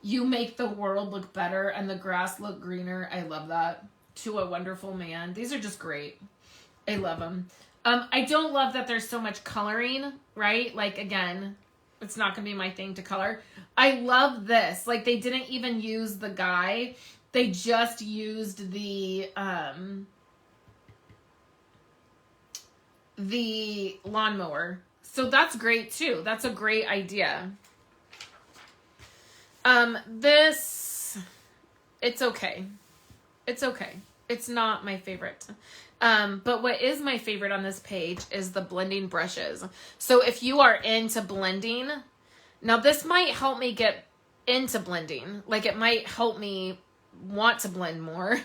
You make the world look better and the grass look greener. I love that. To a wonderful man. These are just great. I love them. I don't love that there's so much coloring, right? Like, again, it's not going to be my thing to color. I love this. Like, they didn't even use the guy. They just used the lawnmower. So that's great too. That's a great idea. It's okay. It's okay. It's not my favorite. But what is my favorite on this page is the blending brushes. So if you are into blending, now this might help me get into blending. Like, it might help me want to blend more.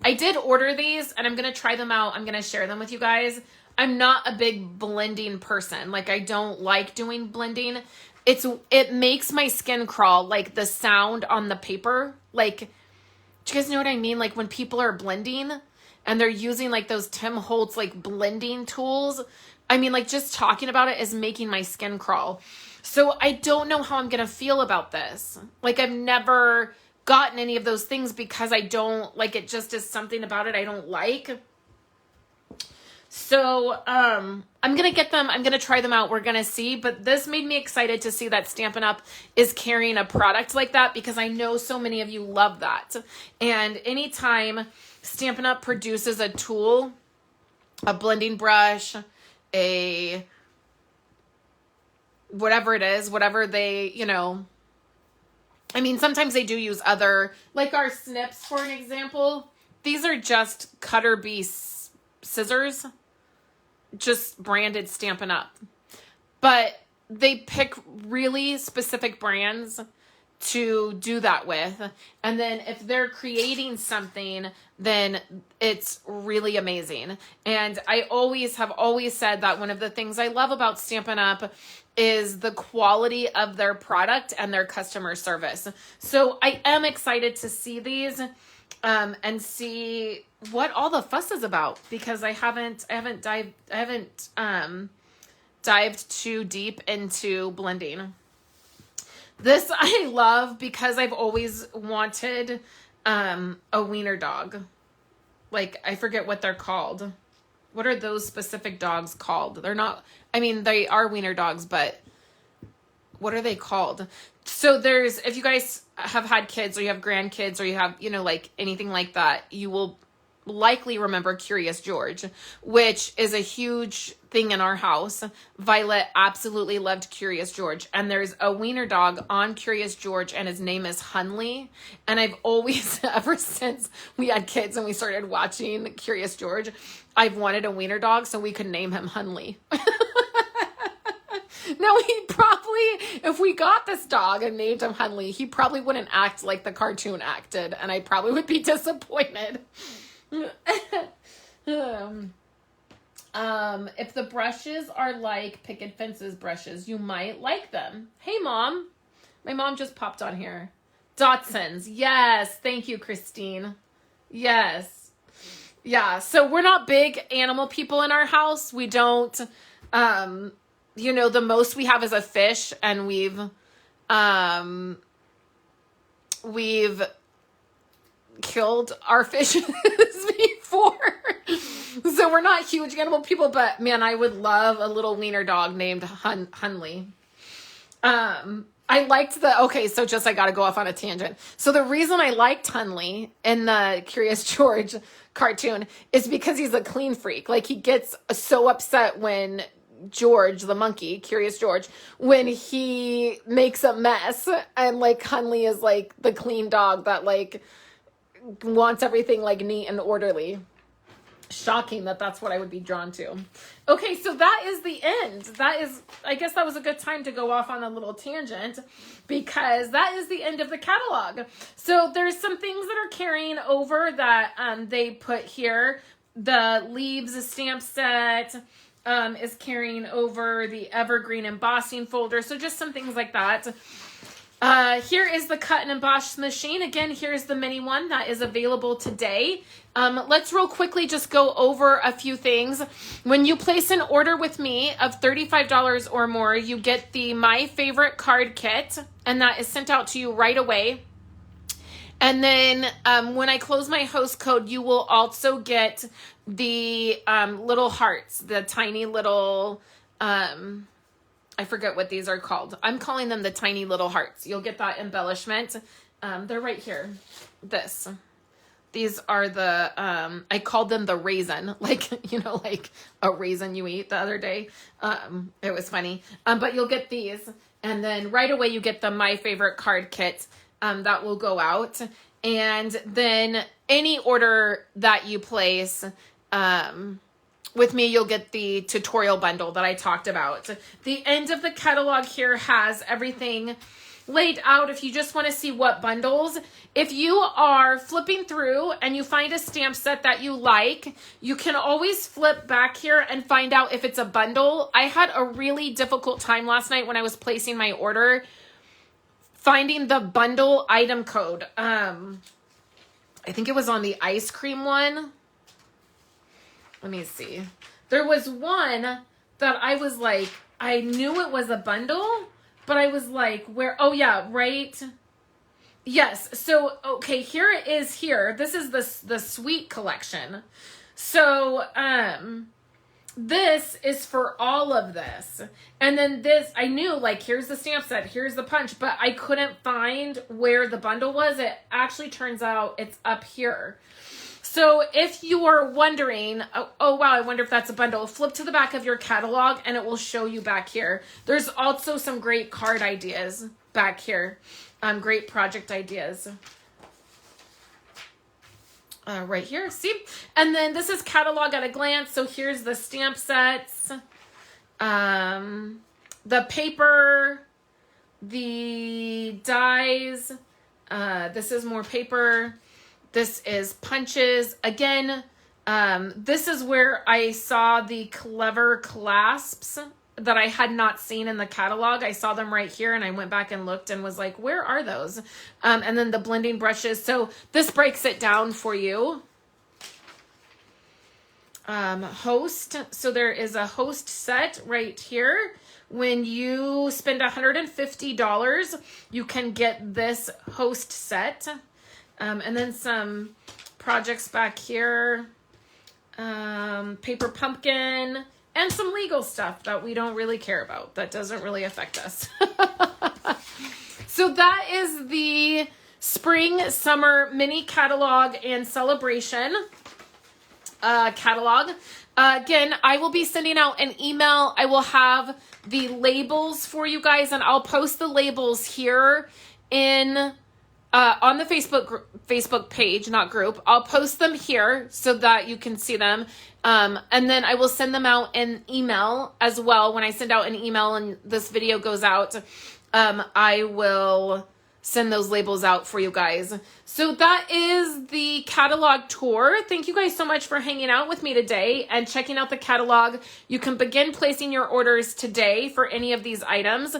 I did order these and I'm going to try them out. I'm going to share them with you guys. I'm not a big blending person. Like, I don't like doing blending. It makes my skin crawl, like the sound on the paper. Like, do you guys know what I mean? Like, when people are blending and they're using like those Tim Holtz like blending tools. I mean, like, just talking about it is making my skin crawl. So I don't know how I'm going to feel about this. Like, I've never gotten any of those things because I don't like it. Just is something about it I don't like. So, I'm going to get them. I'm going to try them out. We're going to see, but this made me excited to see that Stampin' Up is carrying a product like that because I know so many of you love that. And anytime Stampin' Up produces a tool, a blending brush, a whatever it is, whatever they, you know, I mean, sometimes they do use other, like our snips, for an example. These are just Cutter Bee scissors, just branded Stampin' Up. But they pick really specific brands to do that with. And then if they're creating something, then it's really amazing. And I have always said that one of the things I love about Stampin' Up is the quality of their product and their customer service. So I am excited to see these and see what all the fuss is about, because I haven't dived too deep into blending. This I love because I've always wanted a wiener dog. Like, I forget what they're called. What are those specific dogs called? They're not, I mean, they are wiener dogs, but what are they called? So if you guys have had kids or you have grandkids or you have, like anything like that, you will likely remember Curious George, which is a huge thing in our house. Violet absolutely loved Curious George, and there's a wiener dog on Curious George, and his name is Hunley. And I've always, ever since we had kids and we started watching Curious George, I've wanted a wiener dog so we could name him Hunley. Now, he probably, if we got this dog and named him Hunley, he probably wouldn't act like the cartoon acted, and I probably would be disappointed. If the brushes are like Picket Fences brushes, you might like them. Hey, Mom. My mom just popped on here. Dotsons. Yes. Thank you, Christine. Yes. Yeah. So we're not big animal people in our house. We don't, the most we have is a fish, and we've killed our fishes before. So we're not huge animal people, but man, I would love a little wiener dog named Hunley. I liked I gotta go off on a tangent. So the reason I liked Hunley in the Curious George cartoon is because he's a clean freak. Like, he gets so upset when George, the monkey, Curious George, when he makes a mess, and like Hunley is like the clean dog that like wants everything like neat and orderly. Shocking that that's what I would be drawn to. Okay, so that is the end. I guess that was a good time to go off on a little tangent, because that is the end of the catalog. So there's some things that are carrying over that they put here. The Leaves stamp set is carrying over, the Evergreen embossing folder. So just some things like that. Here is the cut and emboss machine. Again, here's the mini one that is available today. Let's real quickly just go over a few things. When you place an order with me of $35 or more, you get the My Favorite card kit, and that is sent out to you right away. And then when I close my host code, you will also get the little hearts, the tiny little, I forget what these are called. I'm calling them the tiny little hearts. You'll get that embellishment. They're right here. These are the, I called them the raisin, like a raisin you eat the other day. It was funny. But you'll get these. And then right away you get the My Favorite card kit that will go out. And then any order that you place, with me, you'll get the tutorial bundle that I talked about. The end of the catalog here has everything laid out if you just want to see what bundles. If you are flipping through and you find a stamp set that you like, you can always flip back here and find out if it's a bundle. I had a really difficult time last night when I was placing my order finding the bundle item code. I think it was on the ice cream one. Let me see. There was one that I was like, I knew it was a bundle, but I was like, where? Oh yeah, right. Yes. So, okay, here it is here. This is the sweet collection. So, this is for all of this. And then this, I knew, like, here's the stamp set, here's the punch, but I couldn't find where the bundle was. It actually turns out it's up here. So if you are wondering, oh wow, I wonder if that's a bundle, flip to the back of your catalog and it will show you back here. There's also some great card ideas. back here. Great project ideas. Right here, see? And then this is catalog at a glance. So here's the stamp sets, the paper, the dies. This is more paper. This is punches. Again, this is where I saw the clever clasps that I had not seen in the catalog. I saw them right here and I went back and looked and was like, where are those? And then the blending brushes. So this breaks it down for you. Host. So there is a host set right here. When you spend $150, you can get this host set. And then some projects back here. Paper pumpkin. And some legal stuff that we don't really care about. That doesn't really affect us. So that is the spring, summer mini catalog and celebration catalog. Again, I will be sending out an email. I will have the labels for you guys, and I'll post the labels here in on the Facebook page, not group. I'll post them here so that you can see them. And then I will send them out in email as well. When I send out an email and this video goes out, I will send those labels out for you guys. So that is the catalog tour. Thank you guys so much for hanging out with me today and checking out the catalog. You can begin placing your orders today for any of these items.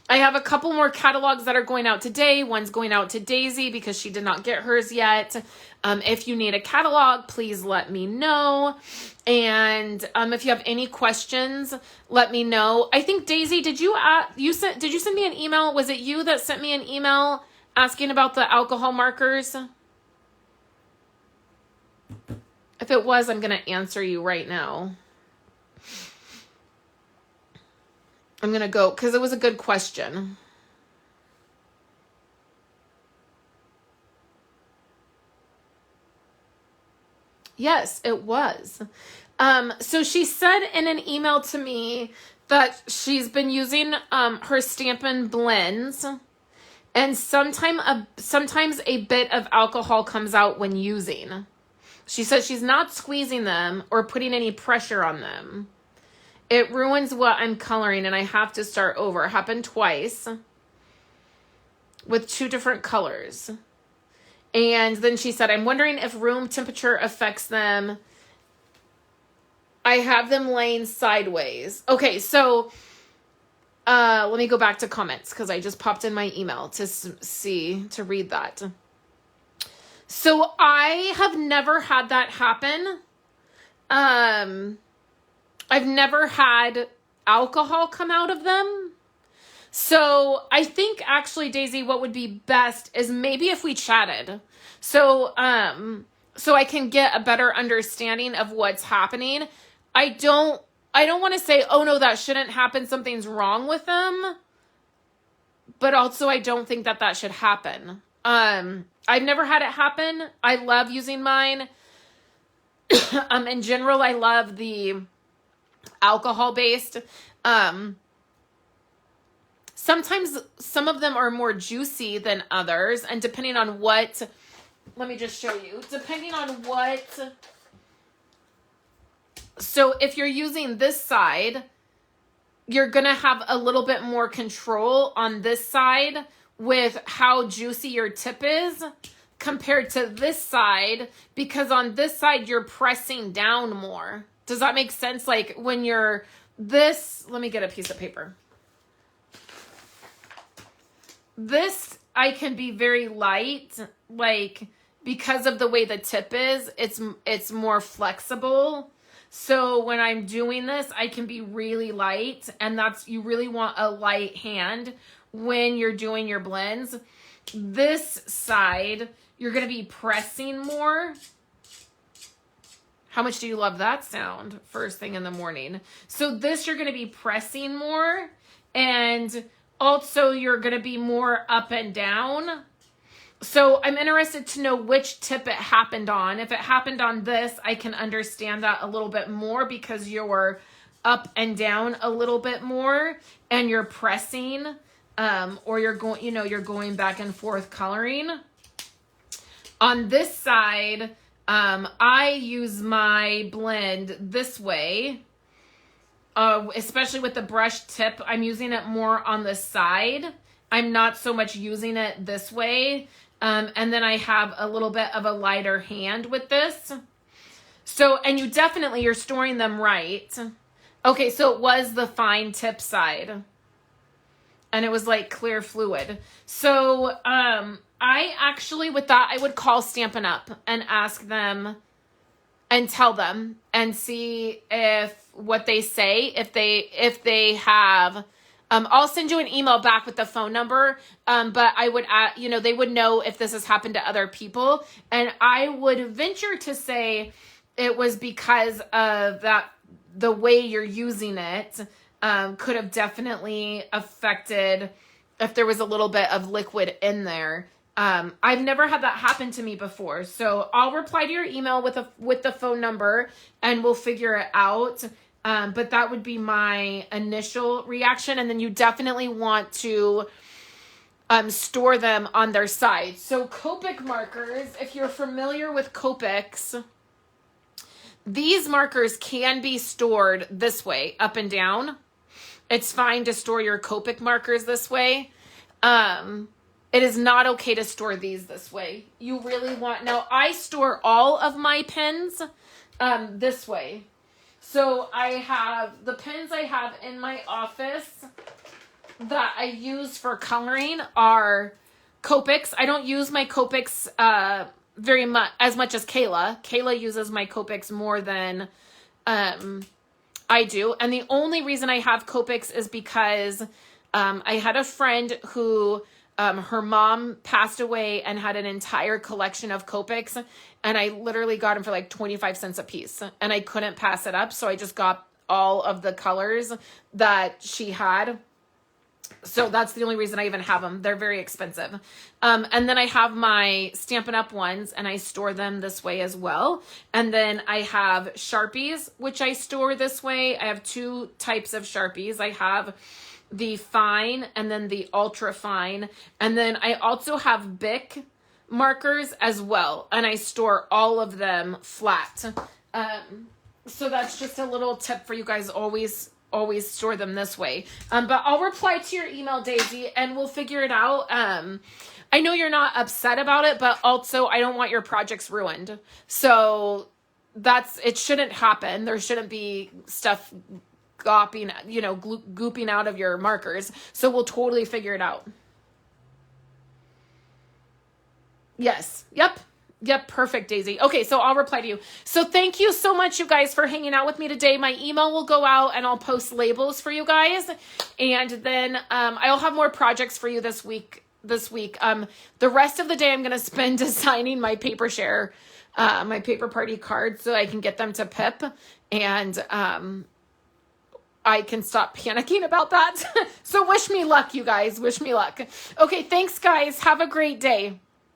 I have a couple more catalogs that are going out today. One's going out to Daisy because she did not get hers yet. If you need a catalog, please let me know. And if you have any questions, let me know. I think Daisy, did you send me an email? Was it you that sent me an email asking about the alcohol markers? If it was, I'm going to answer you right now. I'm going to go because it was a good question. Yes, it was. So she said in an email to me that she's been using her Stampin' blends, and sometimes a bit of alcohol comes out when using. She says she's not squeezing them or putting any pressure on them. It ruins what I'm coloring and I have to start over. It happened twice with 2 different colors. And then she said, I'm wondering if room temperature affects them. I have them laying sideways. Okay, so let me go back to comments because I just popped in my email to read that. So I have never had that happen. I've never had alcohol come out of them. So I think actually, Daisy, what would be best is maybe if we chatted. So I can get a better understanding of what's happening. I don't want to say, oh no, that shouldn't happen. Something's wrong with them. But also I don't think that should happen. I've never had it happen. I love using mine. In general, I love the alcohol based. Sometimes some of them are more juicy than others, and depending on what, let me just show you, depending on what, so if you're using this side, you're going to have a little bit more control on this side with how juicy your tip is compared to this side, because on this side, you're pressing down more. Does that make sense? Like when you're this, let me get a piece of paper. This, I can be very light, like, because of the way the tip is, it's more flexible. So when I'm doing this, I can be really light, and you really want a light hand when you're doing your blends. This side, you're going to be pressing more. How much do you love that sound? First thing in the morning. So this, you're going to be pressing more, and also you're going to be more up and down. So I'm interested to know which tip it happened on. If it happened on this, I can understand that a little bit more because you're up and down a little bit more and you're pressing or you're going, you're going back and forth coloring. On this side, I use my blend this way, especially with the brush tip. I'm using it more on the side. I'm not so much using it this way. And then I have a little bit of a lighter hand with this. So, and you're storing them right. Okay, so it was the fine tip side. And it was like clear fluid. So, I actually, with that, I would call Stampin' Up and ask them and tell them and see what they say, if they have, I'll send you an email back with the phone number. But I would, they would know if this has happened to other people. And I would venture to say it was because of the way you're using it, could have definitely affected if there was a little bit of liquid in there. I've never had that happen to me before. So I'll reply to your email with the phone number and we'll figure it out. But that would be my initial reaction. And then you definitely want to store them on their side. So Copic markers, if you're familiar with Copics, these markers can be stored this way, up and down. It's fine to store your Copic markers this way. It is not okay to store these this way. You really want, now I store all of my pens this way. So I have, the pens I have in my office that I use for coloring are Copics. I don't use my Copics very much, as much as Kayla. Kayla uses my Copics more than I do. And the only reason I have Copics is because I had a friend who her mom passed away and had an entire collection of Copics, and I literally got them for like 25 cents a piece, and I couldn't pass it up, so I just got all of the colors that she had. So that's the only reason I even have them. They're very expensive. And then I have my Stampin' Up ones, and I store them this way as well. And then I have Sharpies, which I store this way. I have two types of Sharpies. I have the fine and then the ultra fine. And then I also have Bic markers as well. And I store all of them flat. So that's just a little tip for you guys. Always store them this way. But I'll reply to your email, Daisy, and we'll figure it out. I know you're not upset about it, but also I don't want your projects ruined. So it shouldn't happen. There shouldn't be stuff gooping out of your markers. So we'll totally figure it out. Yes. Yep. Perfect, Daisy. Okay, so I'll reply to you. So thank you so much, you guys, for hanging out with me today. My email will go out and I'll post labels for you guys. And then I'll have more projects for you this week. The rest of the day I'm going to spend designing my paper share, my paper party cards so I can get them to Pip. And I can stop panicking about that. So wish me luck, you guys. Wish me luck. Okay, thanks, guys. Have a great day.